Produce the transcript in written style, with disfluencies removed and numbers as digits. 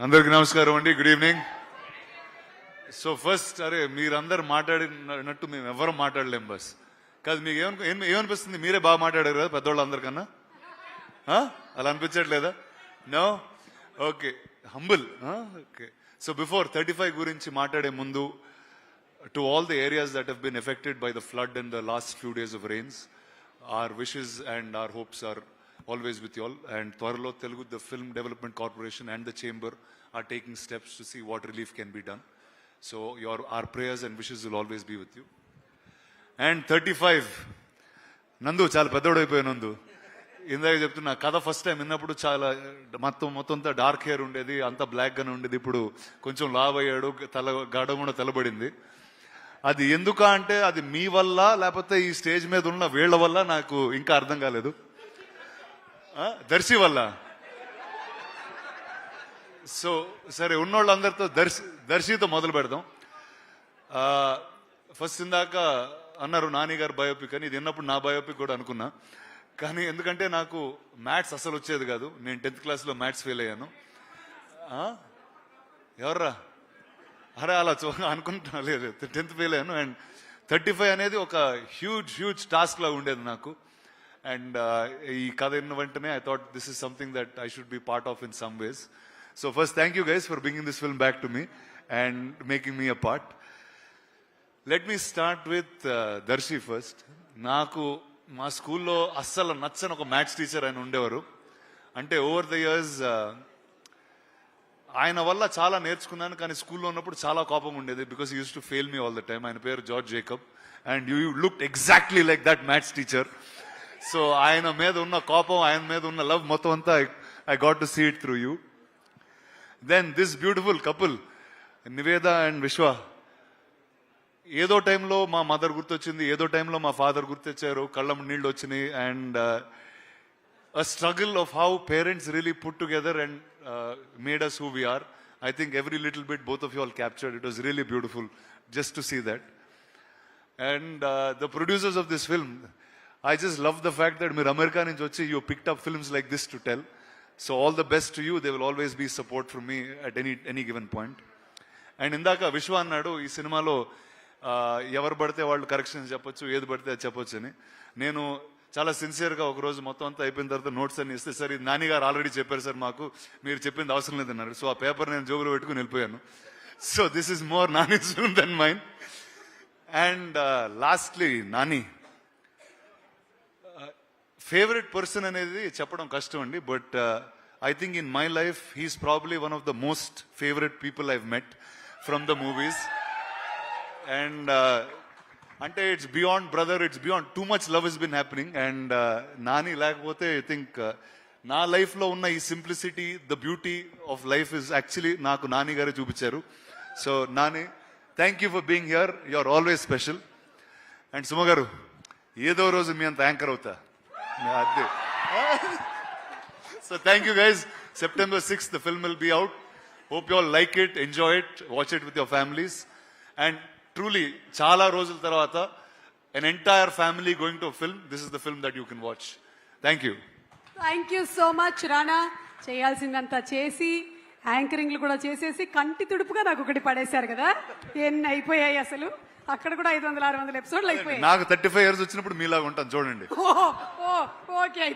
అందరికి నమస్కారం అండి. Good evening. సో ఫస్ట్ అరే మీరందరు మాట్లాడినట్టు మేము ఎవరు మాట్లాడలేం బస్ కాదు. మీకు ఏమనిపిస్తుంది? మీరే బాగా మాట్లాడారు కదా పెద్దవాళ్ళు అందరికన్నా. అలా అనిపించట్లేదా? No, okay, humble. Okay, so before 35 గురించి మాట్లాడే ముందు, to all the areas that have been affected by the flood in the last few days of rains, our wishes and our hopes are always with you all. And Twarlo Telugu, the Film Development Corporation and the Chamber are taking steps to see what relief can be done. So our prayers and wishes will always be with you. And 35, నందు చాలా పెద్దోడు అయిపోయాయి. నందు ఇందాక చెప్తున్నా కథ first time విన్నప్పుడు చాలా మొత్తం అంతా డార్క్ హెయిర్ ఉండేది, అంతా బ్లాక్ గానే ఉండేది. ఇప్పుడు కొంచెం లావ్ అయ్యాడు, గడ కూడా తెల్లబడింది. అది ఎందుకు అంటే అది మీ వల్ల లేకపోతే ఈ స్టేజ్ మీద ఉన్న వీళ్ళ వల్ల నాకు ఇంకా అర్థం కాలేదు. దర్శి వల్ల. సో సరే, ఉన్నోళ్ళందరితో దర్శితో మొదలు పెడదాం. ఫస్ట్ ఇందాక అన్నారు నాని గారు బయోపిక్ అని. ఇది విన్నప్పుడు నా బయోపిక్ కూడా అనుకున్నా, కానీ ఎందుకంటే నాకు మ్యాథ్స్ అసలు వచ్చేది కాదు. నేను 10th క్లాస్లో మ్యాథ్స్ ఫెయిల్ అయ్యాను. ఎవర్రా అరే అలా అనుకుంటున్నా, లేదు 10th ఫెయిల్ అయ్యాను. అండ్ 35 అనేది ఒక హ్యూజ్ టాస్క్ లా ఉండేది నాకు. అండ్ ఈ కథ విన్న వెంటనే I thought this is something that I should be part of in some ways. So first thank you guys for bringing this film back to me and making me a part. Let me start with Darshi first. నాకు మా స్కూల్లో అస్సలు నచ్చని ఒక maths teacher ఆయన ఉండేవారు. అంటే over the years ఆయన వల్ల చాలా నేర్చుకున్నాను, కానీ స్కూల్లో ఉన్నప్పుడు చాలా కోపం ఉండేది. Because use to fail me all the time. ఆయన పేరు George Jacob and you looked exactly like that maths teacher. So ఆయన మీద ఉన్న కోపం, ఆయన మీద ఉన్న లవ్ మొత్తం అంతా I got to see it through you. Then this beautiful couple Niveda and Vishwa. ఏదో టైంలో మా మదర్ గుర్తొచ్చింది, ఏదో టైంలో మా ఫాదర్ గుర్తొచ్చారు, కళ్ళం నీళ్ళు వచ్చినాయి. And a struggle of how parents really put together and made us who we are. I think every little bit both of you all captured. It was really beautiful just to see that. And the producers of this film, I just love the fact that మీరు America నుంచి వచ్చి you picked up films like this to tell. So all the best to you. There will always be support from me at any given point. And ఇందాక విశ్వ అన్నాడు ఈ సినిమాలో ఎవరు పడితే వాళ్ళు కరెక్షన్స్ చెప్పొచ్చు, ఏది పడితే అది చెప్పొచ్చు అని. నేను చాలా సిన్సియర్గా ఒకరోజు మొత్తం అంతా అయిపోయిన తర్వాత నోట్స్ అన్ని ఇస్తే, సార్ ఇది నాని గారు ఆల్రెడీ చెప్పారు సార్, మాకు మీరు చెప్పింది అవసరం లేదన్నారు. సో ఆ పేపర్ నేను జోబులో పెట్టుకుని వెళ్ళిపోయాను. So this is more Nani's film then mine. And lastly Nani favourite person అనేది చెప్పడం కష్టం అండి. But I think in my life he's probably one of the most favourite people I've met from the movies. And అంటే it's beyond brother, it's beyond, too much love is been happening. And Nani లేకపోతే I think నా లైఫ్లో ఉన్న ఈ simplicity, the beauty of life is actually నాకు నాని గారే చూపించారు. So Nani, thank you for being here. You are always special. And Suma గారు, ఏదో రోజు మీ అంత యాంకర్ అవుతా అదే. So thank you guys. September 6th the film will be out. Hope you all like it, enjoy it, watch it with your families. And truly చాలా రోజుల తర్వాత an entire family going to a film, this is the film that you can watch. Thank you. Thank you so much Rana. చేయాల్సిందంతా చేసి యాంకరింగ్లు కూడా చేసేసి కంటి తుడుపుగా నాకు ఒకటి పడేశారు కదా. ఎన్ని అయిపోయాయి అసలు. అక్కడ కూడా 500-600 ఎపిసోడ్లు అయిపోయాయి. నాకు 35 years వచ్చినప్పుడు మీలాగా ఉంటాను చూడండి. ఓకే.